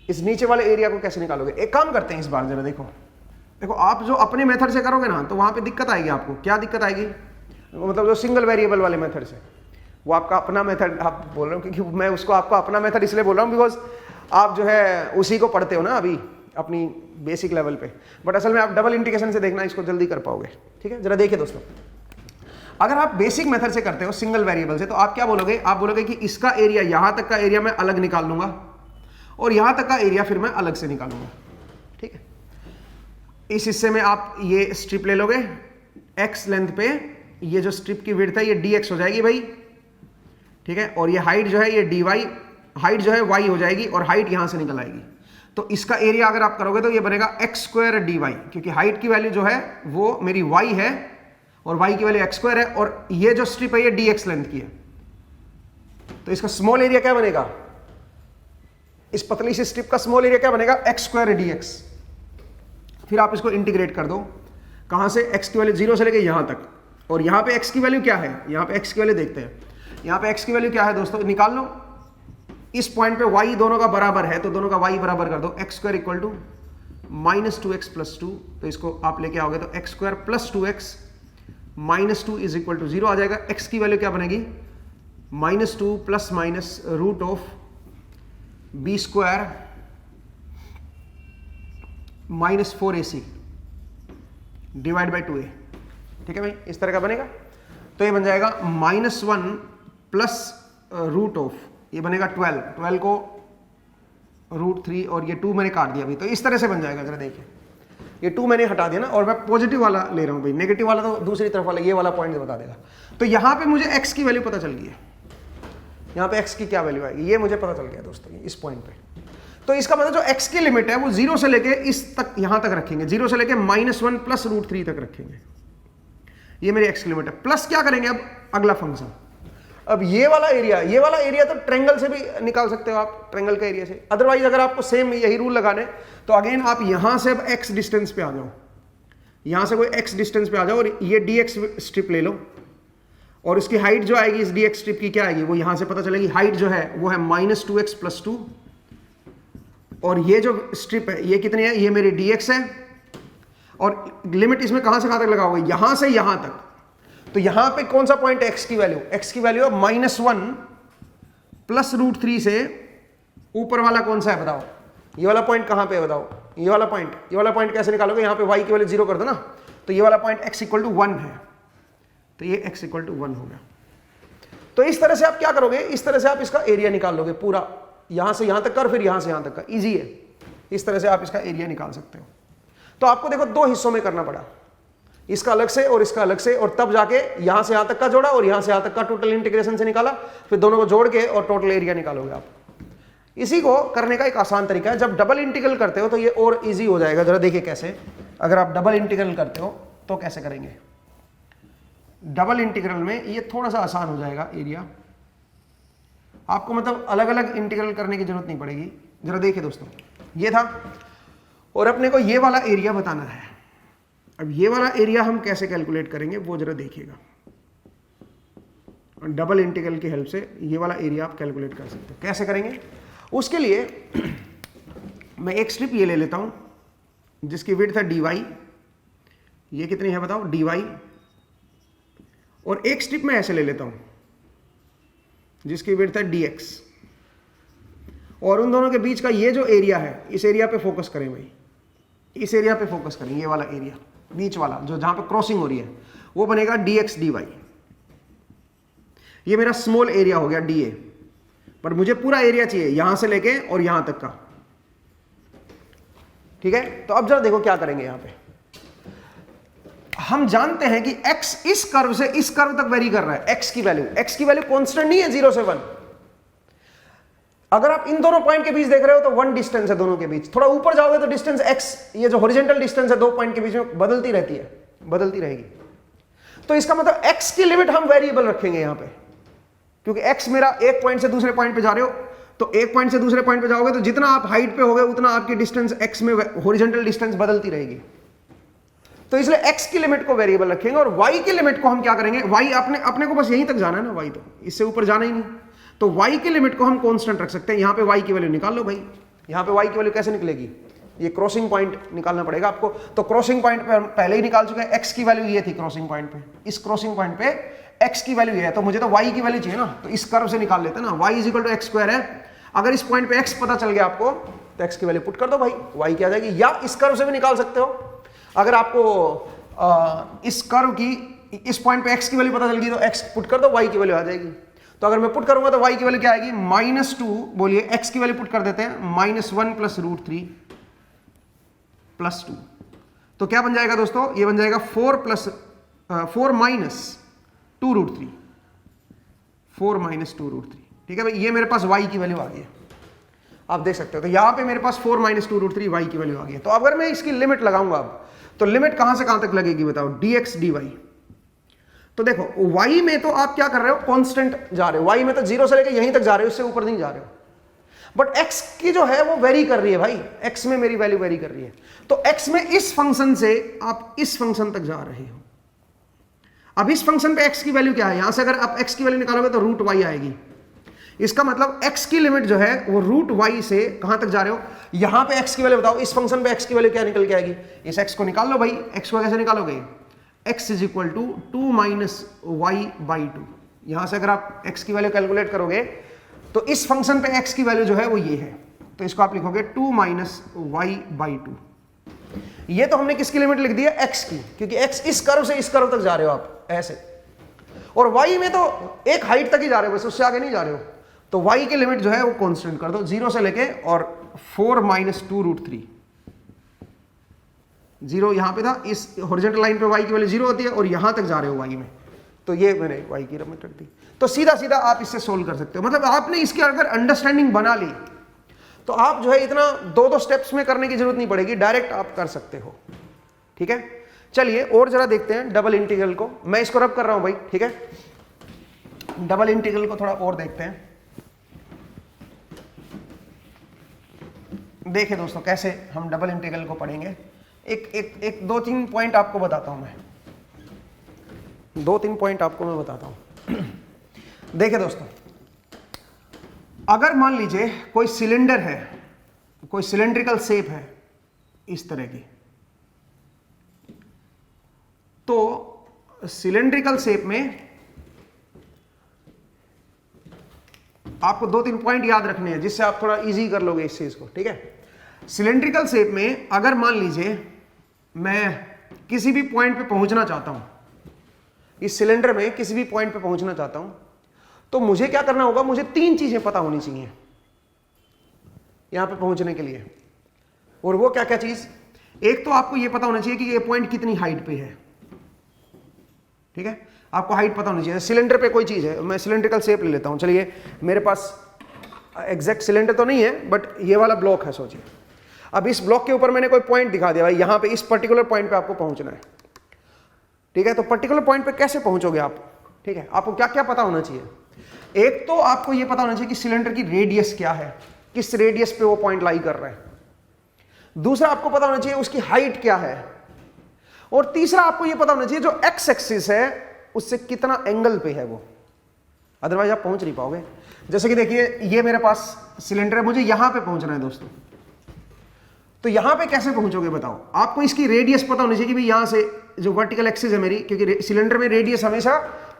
इस नीचे वाले एरिया को कैसे निकालोगे। एक काम करते हैं इस बार, जरा देखो आप जो अपने मेथड से करोगे ना, तो वहां पे दिक्कत आएगी आपको। क्या दिक्कत आएगी, मतलब जो सिंगल वेरिएबल वाले मेथड से, वो आपका अपना मेथड आप बोल रहे हो, क्योंकि मैं उसको आपका अपना मेथड इसलिए बोल रहा हूँ बिकॉज आप जो है उसी को पढ़ते हो ना अभी अपनी बेसिक लेवल पे, बट असल में आप डबल इंटीग्रेशन से देखना इसको जल्दी कर पाओगे, ठीक है। जरा देखिए दोस्तों, अगर आप बेसिक मेथड से करते हो सिंगल वेरिएबल से, तो आप क्या बोलोगे, आप बोलोगे कि इसका एरिया, यहां तक का एरिया मैं अलग निकाल लूंगा, और यहां तक का एरिया फिर मैं अलग से निकालूंगा, ठीक है। इस हिस्से में आप ये स्ट्रिप ले लोगे, x लेंथ पे ये जो स्ट्रिप की विड्थ है ये dx हो जाएगी भाई, ठीक है, और ये हाइट जो है ये dy, हाइट जो है y हो जाएगी, और हाइट यहां से निकल आएगी। तो इसका एरिया अगर आप करोगे तो ये बनेगा x² dy, क्योंकि हाइट की वैल्यू जो है वो मेरी y है और y की वैल्यू x² है, और ये जो स्ट्रिप है ये dx लेंथ की है। तो इसका स्मॉल एरिया क्या बनेगा, इस पतली सी स्ट्रिप का स्मॉल एरिया क्या बनेगा, x² dx। फिर आप इसको इंटीग्रेट कर दो, कहां से, x की वैल्यू 0 से लेके यहां तक, और यहां पे x की वैल्यू क्या है, यहां पे x की वैल्यू देखते हैं, यहां पे x की वैल्यू क्या है दोस्तों, निकाल लो, इस पॉइंट पे y दोनों का बराबर है तो दोनों का y बराबर कर दो, x square equal to -2x+2, तो इसको आप लेके आओगे तो x² + 2x -2 is equal to 0 आ जाएगा। x की वैल्यू क्या बनेगी, -2 ± √ b² -4ac divide by 2a। ठीक है भाई, इस तरह का बनेगा। तो ये बन जाएगा -1 + √ ये बनेगा 12 को √3 और ये 2 मैंने काट दिया भाई, तो इस तरह से बन जाएगा। जरा देखिए, ये 2 मैंने हटा दिया ना, और मैं पॉजिटिव वाला ले रहा हूँ भाई, नेगेटिव वाला तो दूसरी तरफ वाला, ये वाला पॉइंट बता देगा। तो यहाँ पे मुझे x की वैल्यू पता चल गई है, यहाँ पे x की क्या वैल्यू आएगी ये मुझे पता चल गया दोस्तों, इस पॉइंट पे। तो इसका मतलब जो x की लिमिट है वो 0 से लेके इस तक, यहाँ तक रखेंगे, 0 से लेके -1 + √3 तक रखेंगे, ये मेरी x की लिमिट है। प्लस क्या करेंगे अब, अगला फंक्शन, अब ये वाला एरिया तो ट्रायंगल से भी निकाल सकते हो आप, ट्रायंगल का एरिया से। अदरवाइज अगर आपको सेम यही रूल लगाने तो अगेन आप यहां से अब x डिस्टेंस पे आ जाओ, यहां से कोई x डिस्टेंस पे आ जाओ और ये dx स्ट्रिप ले लो, और इसकी हाइट जो आएगी इस dx स्ट्रिप की क्या आएगी, वो यहां से पता चलेगी। हाइट जो है वो है -2x+2, और ये जो स्ट्रिप है ये कितनी है, ये मेरी dx है, और लिमिट इसमें कहां से कहां तक लगाओगे, यहां से यहां तक। तो यहां पे कौन सा पॉइंट है x की वैल्यू, x की वैल्यू है -1 + √3 से ऊपर वाला कौन सा है बताओ, ये वाला पॉइंट कहां पे है बताओ, ये वाला पॉइंट कैसे निकालोगे, यहां पे y की वैल्यू 0 कर दो ना, तो ये वाला पॉइंट x = 1 है, तो ये x = 1 हो गया। तो इस तरह से आप क्या करोगे, इस तरह से आप इसका एरिया निकाल लोगे पूरा, यहां से यहां तक का, फिर यहां से यहां तक का, इजी है। इस तरह से आप इसका एरिया निकाल सकते हो। तो आपको देखो 2 हिस्सों में करना पड़ा, इसका अलग से और इसका अलग से, और तब जाके यहां से यहां तक का जोड़ा और यहां से यहां तक का टोटल इंटीग्रेशन से निकाला, फिर दोनों को जोड़ के और टोटल एरिया निकालोगे आप। इसी को करने का एक आसान तरीका है, जब डबल इंटीग्रल करते हो तो ये और इजी हो जाएगा। जरा देखिए कैसे, अगर आप डबल इंटीग्रल करते हो तो कैसे करेंगे। डबल इंटीग्रल में ये थोड़ा सा आसान हो जाएगा एरिया, आपको मतलब अलग अलग इंटीग्रल करने की जरूरत नहीं पड़ेगी। जरा देखिए दोस्तों, ये था, और अपने को ये वाला एरिया बताना है। अब ये वाला एरिया हम कैसे कैलकुलेट करेंगे वो जरा देखिएगा, डबल इंटीग्रल की हेल्प से ये वाला एरिया आप कैलकुलेट कर सकते हो। कैसे करेंगे, उसके लिए मैं एक स्ट्रिप ये ले लेता हूं जिसकी विड्थ है dy, ये कितनी है बताओ dy, और एक स्ट्रिप मैं ऐसे ले लेता हूं जिसकी विड्थ है dx, और उन दोनों के बीच का ये जो एरिया है, इस एरिया पे फोकस करें भाई, इस एरिया पे फोकस करें, ये वाला एरिया बीच वाला जो जहां पे क्रॉसिंग हो रही है, वो बनेगा dx dy। ये मेरा स्मॉल एरिया हो गया dA, पर मुझे पूरा एरिया चाहिए यहां से लेके और यहां तक का। ठीक है, तो अब जरा देखो क्या करेंगे। यहां पे हम जानते हैं कि x इस कर्व से इस कर्व तक वेरी कर रहा है, x की वैल्यू कांस्टेंट नहीं है 0 से 1। अगर आप इन दोनों पॉइंट के बीच देख रहे हो तो 1 डिस्टेंस है दोनों के बीच, थोड़ा ऊपर जाओगे तो डिस्टेंस x, ये जो हॉरिजॉन्टल डिस्टेंस है 2 पॉइंट के बीच में, बदलती रहती है, बदलती रहेगी। तो इसका मतलब x की लिमिट हम वेरिएबल रखेंगे यहां पे, क्योंकि x मेरा एक पॉइंट से दूसरे पॉइंट पे जा रहे हो, तो एक पॉइंट से दूसरे पॉइंट पे जाओगे तो जितना आप हाइट पे होगे उतना आपकी डिस्टेंस x में हॉरिजॉन्टल डिस्टेंस बदलती रहेगी। तो इसलिए x की लिमिट को वेरिएबल रखेंगे, और y की लिमिट को हम क्या करेंगे, y अपने को बस यहीं तक जाना है ना, y तो इससे ऊपर जाना ही नहीं, तो y की लिमिट को हम कांस्टेंट रख सकते हैं। यहां पे y की वैल्यू निकाल लो भाई, यहां पे y की वैल्यू कैसे निकलेगी, ये क्रॉसिंग पॉइंट निकालना पड़ेगा आपको। तो क्रॉसिंग पॉइंट पे हम पहले ही निकाल चुके हैं, x की वैल्यू ये थी क्रॉसिंग पॉइंट पे, इस क्रॉसिंग पॉइंट पे x की वैल्यू ये है, तो मुझे तो y की वैल्यू चाहिए ना, तो इस कर्व से निकाल लेते हैं ना, y = x² है। अगर इस पॉइंट पे x पता चल गया आपको तो x की वैल्यू पुट कर दो भाई, y क्या आ जाएगी, या इस कर्व से भी निकाल सकते हो। अगर आपको इस कर्व की इस पॉइंट पे x की वैल्यू पता चल गई तो x पुट कर दो, y की वैल्यू आ जाएगी। तो अगर मैं पुट करूंगा तो y की वैल्यू क्या आएगी, -2, बोलिए x की वैल्यू पुट कर देते हैं, -1 + √3 + 2, तो क्या बन जाएगा दोस्तों, ये बन जाएगा 4 - 2√3, 4 - 2√3। ठीक है भाई, ये मेरे पास y की वैल्यू आ गई है, आप देख सकते हो। तो यहां पे मेरे पास 4 - 2√3 y की वैल्यू आ गई है। तो अगर मैं इसकी लिमिट लगाऊंगा अब, तो लिमिट कहां से कहां तक लगेगी बताओ, dx dy। तो देखो y में तो आप क्या कर रहे हो, कांस्टेंट जा रहे हो, y में तो 0 से लेकर यहीं तक जा रहे हो, इससे ऊपर नहीं जा रहे हो। बट x की जो है वो वेरी कर रही है भाई, x में मेरी वैल्यू वेरी कर रही है। तो x में इस फंक्शन से आप इस फंक्शन तक जा रहे हो। अब इस फंक्शन पे x की वैल्यू क्या है, यहां से अगर आप x की वैल्यू निकालोगे तो √y आएगी, इसका मतलब x की लिमिट जो है वो रूट वाई से कहां तक जा रहे हो, यहां पे x की वैल्यू बताओ, इस फंक्शन पे x की वैल्यू क्या निकल के आएगी, इस x को निकाल लो भाई। x को कैसे निकालोगे, x is equal to 2 minus y by 2। यहां से अगर आप x की वैल्यू कैलकुलेट करोगे तो इस फंक्शन पे x की वैल्यू जो है वो ये है, तो इसको आप लिखोगे 2 माइनस वाई बाई 2। ये तो हमने किसकी लिमिट लिख दी है, x की, क्योंकि x इस कर्व से इस कर्व तक जा रहे हो आप ऐसे, और y में तो एक हाइट तक ही जा रहे हो बस, उससे आगे नहीं जा रहे हो, तो y की लिमिट जो है वो कांस्टेंट कर दो 0 से लेके और 4 माइनस 2 रूट 3। 0 यहां पे था, इस हॉरिजॉन्टल लाइन पे y की वैल्यू 0 होती है और यहां तक जा रहे हो y में, तो ये मैंने y की लिमिट रख दी। तो सीधा सीधा आप इससे सोल्व कर सकते हो, मतलब आपने इसकी अगर अंडरस्टैंडिंग बना ली तो आप जो है इतना दो स्टेप्स में करने की जरूरत नहीं पड़ेगी, डायरेक्ट आप कर सकते हो। ठीक है, चलिए और जरा देखते हैं डबल इंटीग्रल को। मैं इसको रब कर रहा हूं भाई, ठीक है, डबल इंटीग्रल को थोड़ा और देखते हैं। देखिए दोस्तों कैसे हम डबल इंटीग्रल को पढ़ेंगे। एक दो तीन पॉइंट आपको बताता हूं मैं, 2-3 पॉइंट आपको मैं बताता हूं। देखिए दोस्तों, अगर मान लीजिए कोई सिलेंडर है, कोई सिलेंड्रिकल शेप है इस तरह की, तो सिलेंड्रिकल शेप में आपको 2-3 पॉइंट याद रखने हैं जिससे आप थोड़ा इजी कर लोगे इस चीज को। ठीक है, सिलेंड्रिकल शेप में अगर मान लीजिए मैं किसी भी पॉइंट पे पहुंचना चाहता हूं, इस सिलेंडर में किसी भी पॉइंट पे पहुंचना चाहता हूं, तो मुझे क्या करना होगा, मुझे 3 चीजें पता होनी चाहिए यहां पे पहुंचने के लिए। और वो क्या क्या चीज, एक तो आपको ये पता होना चाहिए कि ये पॉइंट कितनी हाइट पे है। ठीक है, आपको हाइट पता होनी चाहिए। सिलेंडर पे कोई चीज है, मैं सिलेंड्रिकल शेप ले लेता हूं, चलिए मेरे पास एग्जैक्ट सिलेंडर तो नहीं है बट ये वाला ब्लॉक है, सोचिए। अब इस ब्लॉक के ऊपर मैंने कोई पॉइंट दिखा दिया भाई, यहां पे इस पर्टिकुलर पॉइंट पे आपको पहुंचना है। ठीक है, तो पर्टिकुलर पॉइंट पे कैसे पहुंचोगे आप, ठीक है, आपको क्या क्या पता होना चाहिए। एक तो आपको यह पता होना चाहिए कि सिलेंडर की रेडियस क्या है, किस रेडियस पे वो पॉइंट लाई कर रहा है। दूसरा आपको पता होना चाहिए उसकी हाइट क्या है, और तीसरा आपको यह पता होना चाहिए जो एक्स एक्सिस है उससे कितना एंगल पे है वो, अदरवाइज आप पहुंच नहीं पाओगे। जैसे कि देखिए ये मेरे पास सिलेंडर है, मुझे यहां पे पहुंचना है दोस्तों, तो यहां पे कैसे पहुंचोगे बताओ। आपको इसकी रेडियस पता होनी चाहिए कि भाई यहां से जो वर्टिकल एक्सिस है मेरी, क्योंकि सिलेंडर में रेडियस हमेशा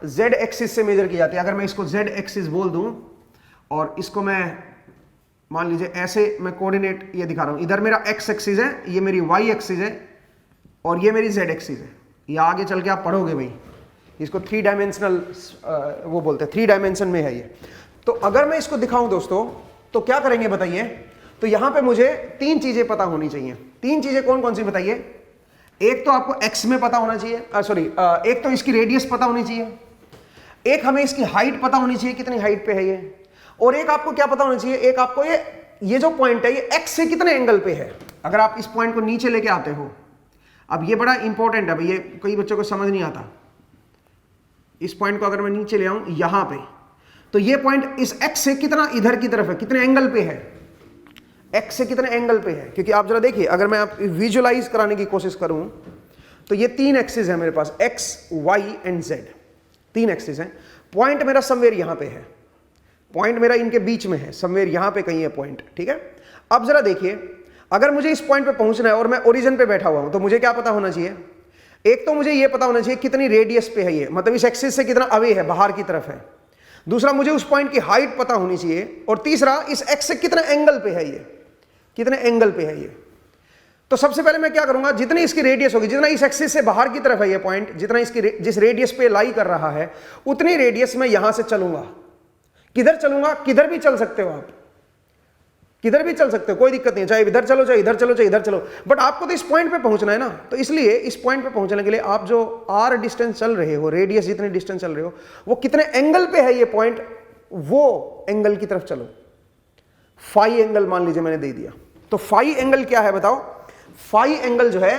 जेड एक्सिस से मेजर की जाती है। अगर मैं इसको जेड एक्सिस बोल दूं और इसको मैं मान लीजिए ऐसे मैं कोऑर्डिनेट ये दिखा रहा हूं, इधर मेरा एक्स एक्सिस है, ये मेरी वाई एक्सिस है और ये मेरी जेड एक्सिस है। ये आगे चल के आप पढ़ोगे भाई, इसको 3 डायमेंशनल वो बोलते हैं, 3 डायमेंशन में है ये। तो अगर मैं इसको दिखाऊं दोस्तों तो क्या करेंगे बताइए। तो यहां पे मुझे 3 चीजें पता होनी चाहिए। 3 चीजें कौन कौन सी बताइए। एक तो आपको एक्स में पता होना चाहिए, एक तो इसकी रेडियस पता होनी चाहिए, एक हमें इसकी हाइट पता होनी चाहिए कितनी हाइट पे है ये, और एक आपको क्या पता होना चाहिए, एक आपको ये जो पॉइंट है ये एक्स से कितने एंगल पे है। अगर आप इस पॉइंट को नीचे लेके आते हो, अब ये बड़ा इंपॉर्टेंट है भाई, ये कई बच्चों को समझ नहीं आता। इस पॉइंट को अगर मैं नीचे ले आऊं यहां पे, तो ये पॉइंट इस एक्स से कितना इधर की तरफ है, कितने एंगल पे है, एक्स से कितने एंगल पे है। क्योंकि आप जरा देखिए, अगर मैं आप विजुअलाइज कराने की कोशिश करूं तो ये 3 एक्सिस है मेरे पास, x y and z, 3 axis हैं। पॉइंट मेरा समवेयर यहां पे है, पॉइंट मेरा इनके बीच में है, समवेयर यहां पे कहीं है पॉइंट। ठीक है, अब जरा देखिए, अगर मुझे इस पॉइंट पे पहुंचना है और मैं ओरिजिन पे बैठा हुआ हूं, तो मुझे क्या पता होना चाहिए। एक तो मुझे ये पता होना चाहिए कितनी रेडियस पे है ये, मतलब इस एक्सिस से कितना अवे है, बाहर की तरफ है। दूसरा मुझे उस पॉइंट की हाइट पता होनी चाहिए, और तीसरा इस एक्स से कितने एंगल पे है ये, कितने एंगल पे है ये। तो सबसे पहले मैं क्या करूंगा, जितनी इसकी रेडियस होगी, जितना इस एक्सिस से बाहर की तरफ है ये पॉइंट, जितना इसकी जिस रेडियस पे लाई कर रहा है, उतनी रेडियस में यहां से चलूंगा। किधर चलूंगा, किधर भी चल सकते हो आप, किधर भी चल सकते हो, कोई दिक्कत नहीं, चाहे इधर चलो, चाहे इधर चलो, चाहे इधर चलो, बट आपको तो इस पॉइंट पे पहुंचना है ना। तो इसलिए इस पॉइंट पे पहुंचने के लिए आप जो आर डिस्टेंस चल रहे हो, रेडियस जितनी डिस्टेंस चल रहे हो, वो कितने एंगल पे है ये पॉइंट, वो एंगल की तरफ चलो। फाई एंगल मान लीजिए मैंने दे दिया, तो फाई एंगल क्या है बताओ। फाई एंगल जो है,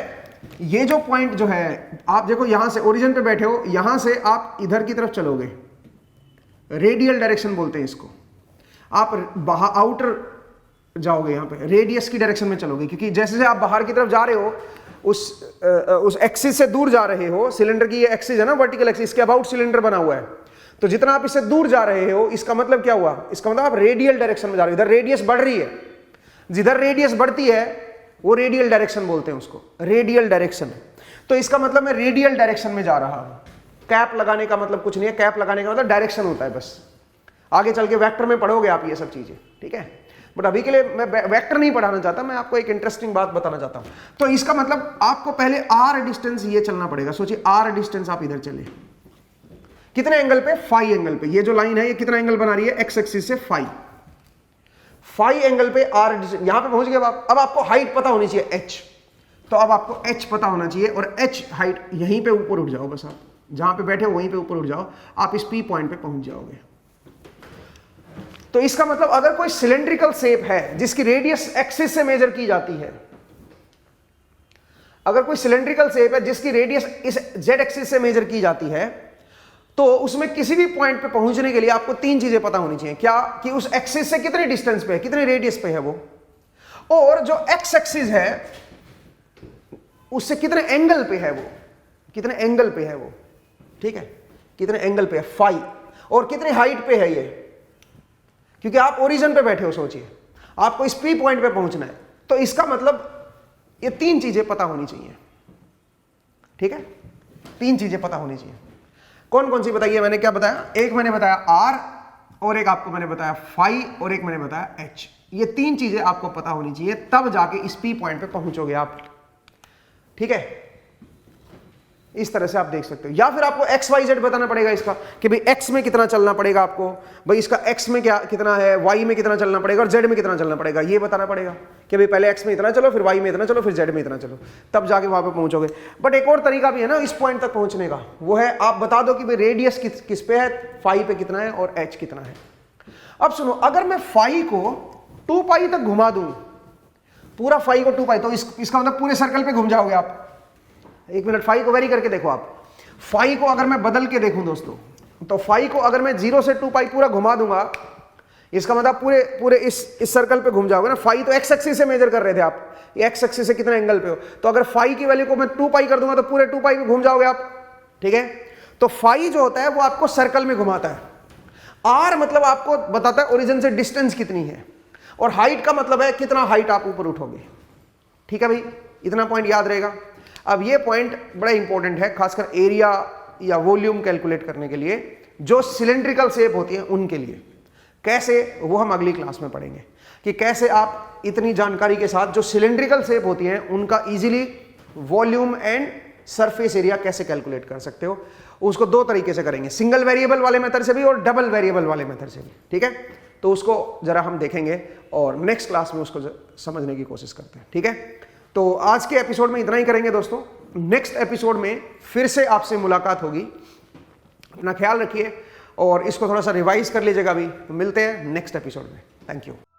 ये जो पॉइंट जो है, आप देखो यहां से ओरिजिन पे बैठे हो, यहां से आप इधर की तरफ चलोगे, रेडियल डायरेक्शन बोलते हैं इसको। आप बाहर आउटर जाओगे, यहां पे रेडियस की डायरेक्शन में चलोगे, क्योंकि जैसे जैसे आप बाहर की तरफ जा रहे हो, उस एक्सिस से दूर जा रहे हो। सिलेंडर की ये एक्सिस है ना, वर्टिकल एक्सिस, के अबाउट सिलेंडर बना हुआ है, तो जितना आप इससे दूर जा रहे हो, इसका मतलब क्या हुआ, इसका मतलब आप रेडियल डायरेक्शन में जा रहे हो, इधर रेडियस बढ़ रही है, जिधर रेडियस बढ़ती है वो रेडियल डायरेक्शन बोलते हैं उसको, रेडियल डायरेक्शन। तो इसका मतलब मैं रेडियल डायरेक्शन में जा रहा हूं। कैप लगाने का मतलब कुछ नहीं है, कैप लगाने का मतलब डायरेक्शन होता है बस। आगे चल के वेक्टर में पढ़ोगे आप ये सब चीजें, ठीक है, बट अभी के लिए मैं वेक्टर नहीं पढ़ाना चाहता, मैं आपको एक इंटरेस्टिंग बात बताना चाहता हूं। तो इसका मतलब आपको पहले आर डिस्टेंस ये चलना पड़ेगा। सोचिए आर डिस्टेंस आप इधर चले, कितने एंगल पे, फाई एंगल पे। ये जो लाइन है ये कितना एंगल बना रही है, एक्स एक्सिस से फाई एंगल पे आर डिस्टेंस। यहां पे पहुंच गए अब आपको हाइट पता होनी चाहिए एच, तो अब आपको एच पता होना चाहिए और एच हाइट, यहीं पे ऊपर उठ जाओ बस, आप जहां पे बैठे हो वहीं पे ऊपर उठ जाओ, आप इस पी पॉइंट पे पहुंच जाओगे। तो इसका मतलब अगर कोई सिलेंड्रिकल शेप है जिसकी रेडियस एक्सिस से मेजर की जाती है, अगर कोई सिलेंड्रिकल शेप है जिसकी रेडियस इस जेड एक्सिस से मेजर की जाती है, तो उसमें किसी भी पॉइंट पे पहुंचने के लिए आपको तीन चीजें पता होनी चाहिए। क्या, कि उस एक्सिस से कितने डिस्टेंस पे है, कितने रेडियस पे है वो, और जो एक्स एक्सिस है उससे कितने एंगल पे है वो, कितने एंगल पे है वो, ठीक है, कितने एंगल पे है फाई, और कितने हाइट पे है ये, क्योंकि आप ओरिजिन पे बैठे हो। सोचिए आपको इस पी पॉइंट पे पहुंचना है, तो इसका मतलब ये तीन चीजें पता होनी चाहिए, ठीक है, तीन चीजें पता होनी चाहिए। कौन कौन सी बताइए, मैंने क्या बताया, एक मैंने बताया आर, और एक आपको मैंने बताया फाई, और एक मैंने बताया एच। ये तीन चीजें आपको पता होनी चाहिए, तब जाके इस पी पॉइंट पे पहुंचोगे आप, ठीक है। इस तरह से आप देख सकते हो। या फिर आपको एक्स वाई जेड बताना पड़ेगा इसका, कि भाई एक्स में कितना चलना पड़ेगा आपको, भाई इसका एक्स में क्या कितना है, वाई में कितना चलना पड़ेगा और जेड में कितना चलना पड़ेगा, ये बताना पड़ेगा कि भाई पहले एक्स में इतना चलो, फिर वाई में इतना चलो, फिर जेड में इतना चलो, तब जाके वहां पे पहुंचोगे। बट एक और तरीका भी है ना इस पॉइंट तक पहुंचने का, वो है आप बता दो कि भाई रेडियस किस पे है, फाई पे कितना है और एच कितना है। अब सुनो, अगर मैं फाई को 2 पाई तक घुमा दूं, पूरा फाई को 2 पाई, तो इसका मतलब पूरे सर्कल पे घूम जाओगे आप। एक मिनट, फाई को वेरी करके देखो आप, फाई को अगर मैं बदल के देखूं दोस्तों, तो फाई को अगर मैं 0 से 2 पाई पूरा घुमा दूंगा, इसका मतलब पूरे इस सर्कल पे घूम जाओगे ना। फाई तो एक्स एक्सिस से मेजर कर रहे थे आप, ये एक्स एक्सिस से कितने एंगल पे हो, तो अगर फाई की वैल्यू को मैं 2 पाई कर दूंगा तो पूरे 2 पाई पे घूम जाओगे आप, ठीक है। तो फाई जो होता है वो आपको सर्कल में घुमाता है। आर मतलब आपको बताता है ओरिजिन से डिस्टेंस कितनी है, और हाइट का मतलब है कितना हाइट आप ऊपर उठोगे, ठीक है भाई, इतना पॉइंट याद रहेगा। अब ये पॉइंट बड़ा इंपॉर्टेंट है, खासकर एरिया या वॉल्यूम कैलकुलेट करने के लिए, जो सिलेंड्रिकल शेप होती है उनके लिए। कैसे, वो हम अगली क्लास में पढ़ेंगे कि कैसे आप इतनी जानकारी के साथ जो सिलेंड्रिकल शेप होती हैं उनका easily volume and surface area कैसे कैलकुलेट कर सकते हो। उसको 2 तरीके से करेंगे, सिंगल वेरिएबल वाले मेथड से भी और डबल वेरिएबल वाले मेथड से भी, ठीक है। तो उसको जरा हम देखेंगे और नेक्स्ट क्लास में उसको समझने की कोशिश करते हैं, ठीक है। तो आज के एपिसोड में इतना ही करेंगे दोस्तों। नेक्स्ट एपिसोड में फिर से आपसे मुलाकात होगी। अपना ख्याल रखिए और इसको थोड़ा सा रिवाइज कर लीजिएगा अभी। तो मिलते हैं नेक्स्ट एपिसोड में। Thank you.